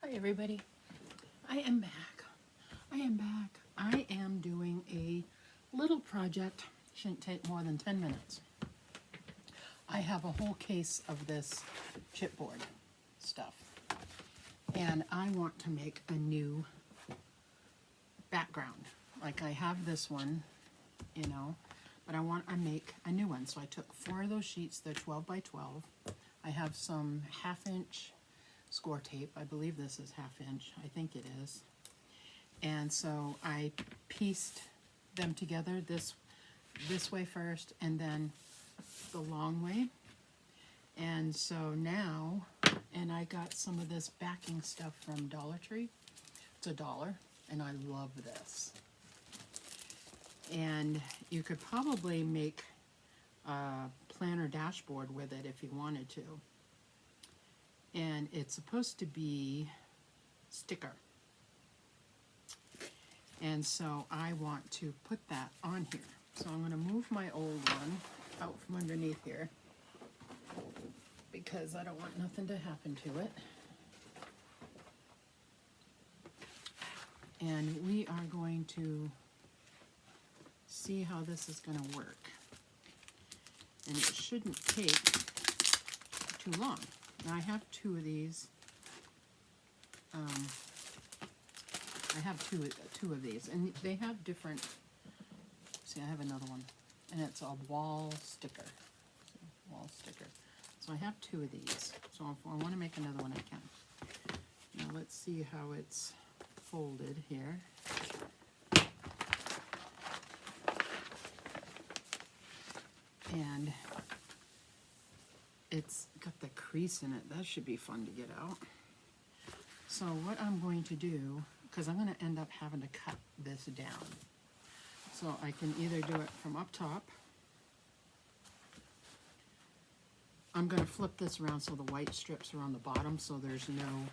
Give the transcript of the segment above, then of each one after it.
Hi everybody, I am back. I am doing a little project, shouldn't take more than 10 minutes. I have a whole case of this chipboard stuff and I want to make a new background. Like I have this one, but I want to make a new one. So I took 4 of those sheets, they're 12 by 12. I have some 1/2 inch score tape. I believe this is 1/2 inch. I think it is. And so I pieced them together this way first and then the long way. And so now, and I got some of this backing stuff from Dollar Tree. It's $1 and I love this. And you could probably make a planner dashboard with it if you wanted to. And it's supposed to be sticker. And so I want to put that on here. So I'm going to move my old one out from underneath here because I don't want nothing to happen to it. And we are going to see how this is going to work. And it shouldn't take too long. Now I have 2 of these. I have two of these, and they have different. See, I have another one, and it's a wall sticker. So I have 2 of these. So if I want to make another one, I can. Now let's see how it's folded here. And it's got the crease in it. That should be fun to get out. So what I'm going to do, because I'm going to end up having to cut this down. So I can either do it from up top. I'm going to flip this around so the white strips are on the bottom, so there's no,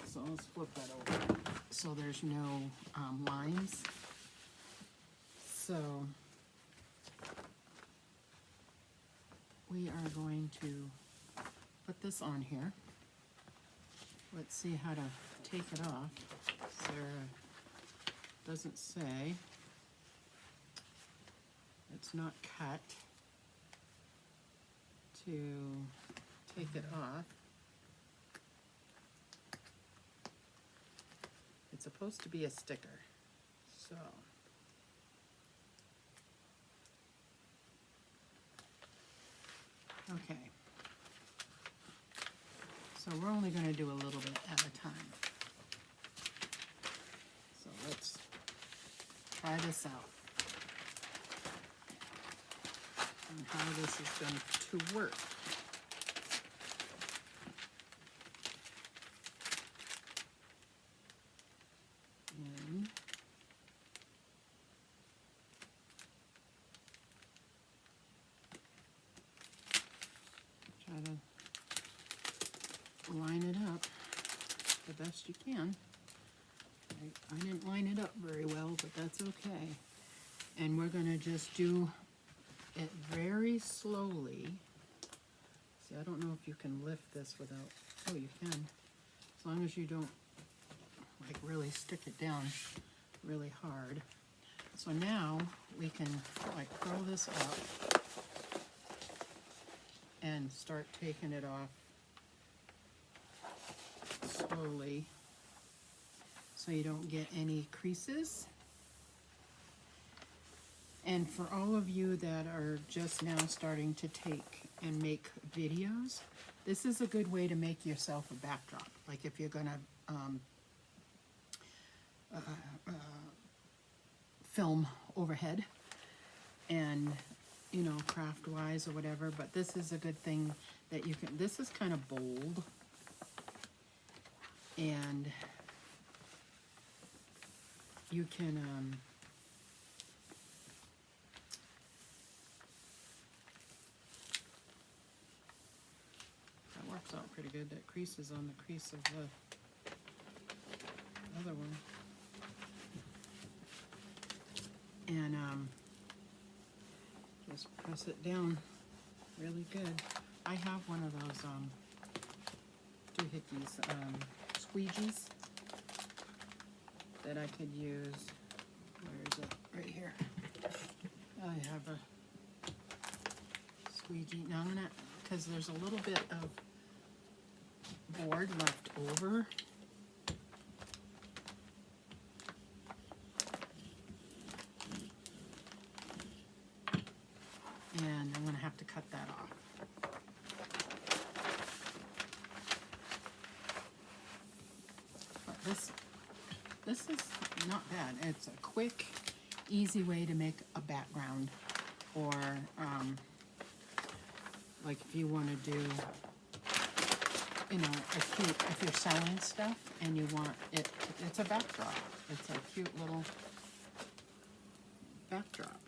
so let's flip that over. So there's no lines. So we are going to put this on here. Let's see how to take it off. Sarah doesn't say. It's not cut to take it off. It's supposed to be a sticker. So okay. So we're only going to do a little bit at a time. So let's try this out and how this is going to work. And try to line it up the best you can. I didn't line it up very well, but that's okay. And we're going to just do it very slowly. See, I don't know if you can lift this without, oh, you can. As long as you don't like really stick it down really hard. So now we can like throw this up and start taking it off slowly so you don't get any creases. And for all of you that are just now starting to take and make videos, this is a good way to make yourself a backdrop. Like if you're gonna film overhead and craft wise or whatever, but this is a good thing that you can, this is kind of bold and you can that works out pretty good. That crease is on the crease of the other one. And just press it down really good. I have one of those doohickeys squeegees that I could use. Where is it? Right here. I have a squeegee. Now I'm gonna, because there's a little bit of board left over. And I'm gonna have to cut that off. But this is not bad. It's a quick, easy way to make a background, or like if you want to do, you know, a cute, if you're selling stuff and you want it, it's a backdrop. It's a cute little backdrop.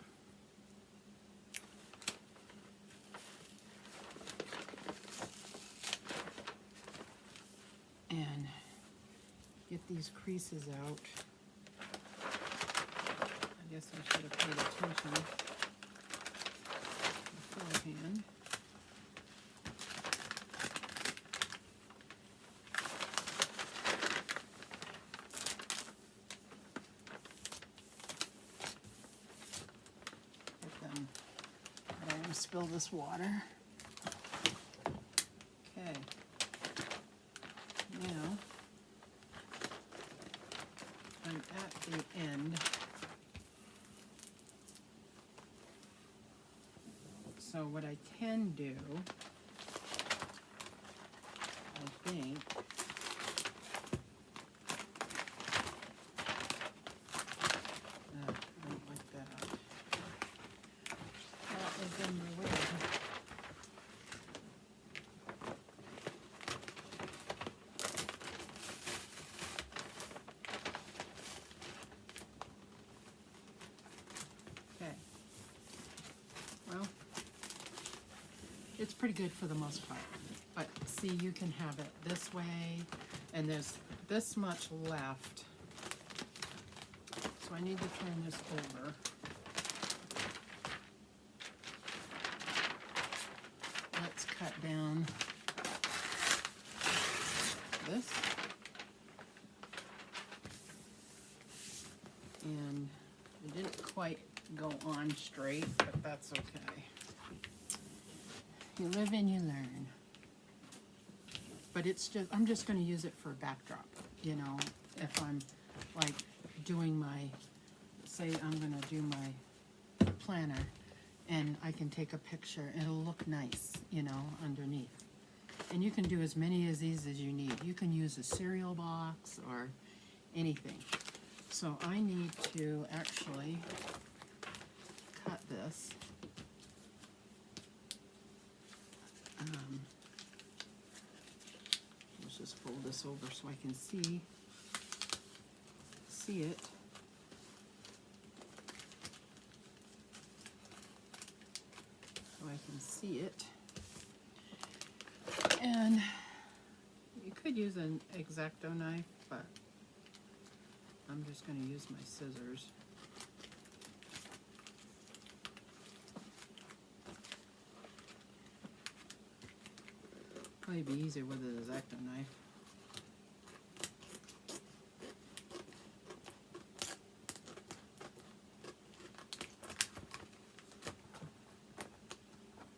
And get these creases out. I guess I should have paid attention beforehand. Get them. I don't want to spill this water. Okay. Now, I'm at the end. So what I can do, I think, I don't like that. That is in the way. Okay. Well, it's pretty good for the most part, but see, you can have it this way, and there's this much left, so I need to turn this over. Let's cut down this, and it didn't quite go on straight, but that's okay. You live and you learn. But it's just, I'm just going to use it for a backdrop, you know, if I'm like doing my, say I'm going to do my planner, and I can take a picture and it'll look nice, you know, underneath. And you can do as many of these as you need. You can use a cereal box or anything. So I need to actually cut this. Let's just fold this over so I can see it. So I can see it. And you could use an X-Acto knife, but I'm just going to use my scissors. Probably be easier with an X-Acto knife.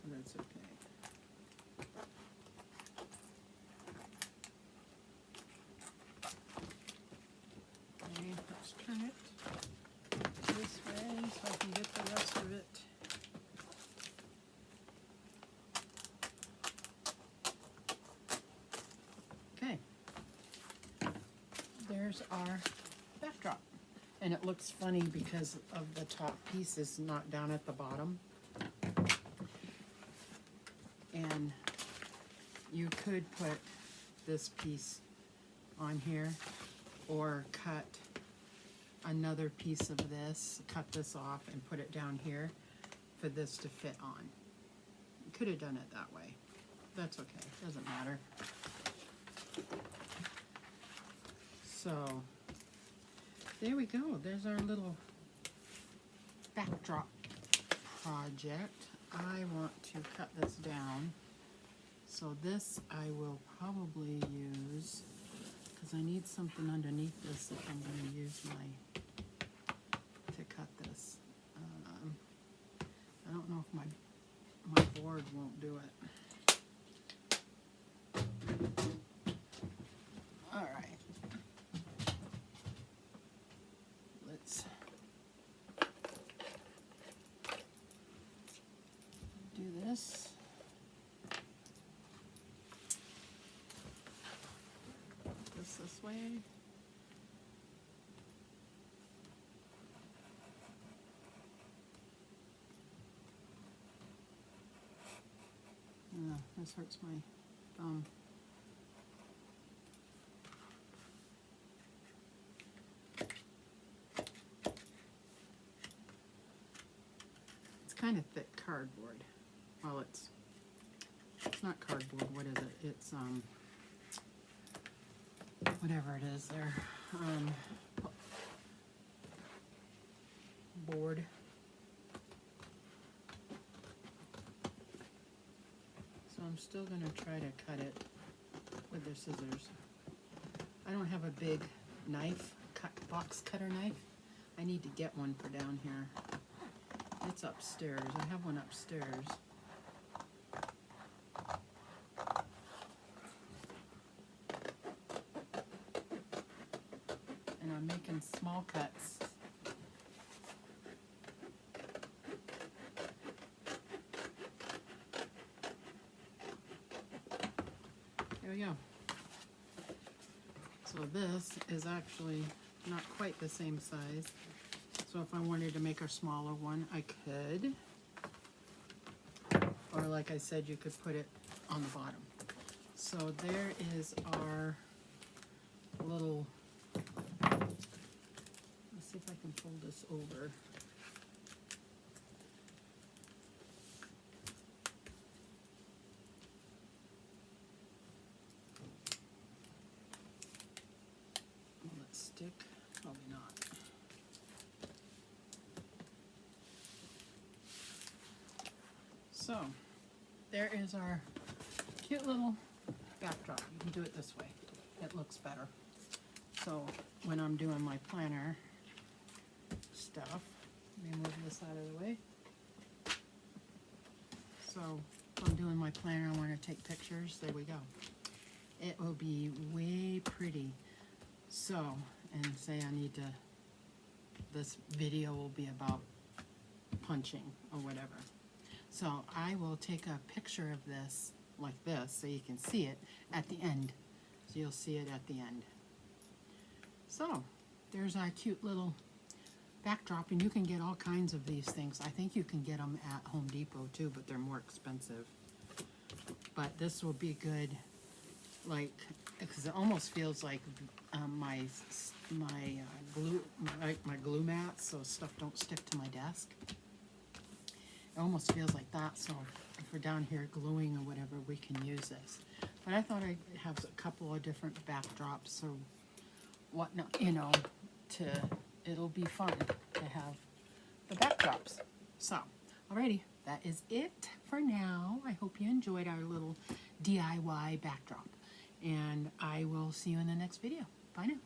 That's okay. Okay, let's turn it this way so I can get the rest of it. Okay, there's our backdrop. And it looks funny because of the top piece is not down at the bottom. And you could put this piece on here, or cut another piece of this, cut this off and put it down here for this to fit on. You could have done it that way. That's okay, doesn't matter. So there we go. There's our little backdrop project. I want to cut this down. So this I will probably use, because I need something underneath this if I'm going to use to cut this. I don't know if my board won't do it. All right. Let's do this. This way. This hurts my thumb. It's kind of thick cardboard. Well, it's not cardboard. What is it? It's whatever it is there. Board. So I'm still going to try to cut it with the scissors. I don't have a big knife, box cutter knife. I need to get one for down here. It's upstairs. I have one upstairs. And I'm making small cuts. There we go. So this is actually not quite the same size. So if I wanted to make a smaller one, I could. Or like I said, you could put it on the bottom. So there is our little, let's see if I can fold this over. Will it stick? Probably not. So, there is our cute little backdrop. You can do it this way. It looks better. So, when I'm doing my planner stuff, let me move this out of the way. So, if I'm doing my planner, I want to take pictures. There we go. It will be way pretty. So, and say I need to, this video will be about punching or whatever. So I will take a picture of this like this so you can see it at the end. So you'll see it at the end. So there's our cute little backdrop, and you can get all kinds of these things. I think you can get them at Home Depot too, but they're more expensive. But this will be good, like, because it almost feels like my glue mats, so stuff don't stick to my desk. It almost feels like that, so if we're down here gluing or whatever, we can use this. But I thought I'd have a couple of different backdrops or whatnot, you know, it'll be fun to have the backdrops. So, alrighty, that is it for now. I hope you enjoyed our little DIY backdrop, and I will see you in the next video. Bye now.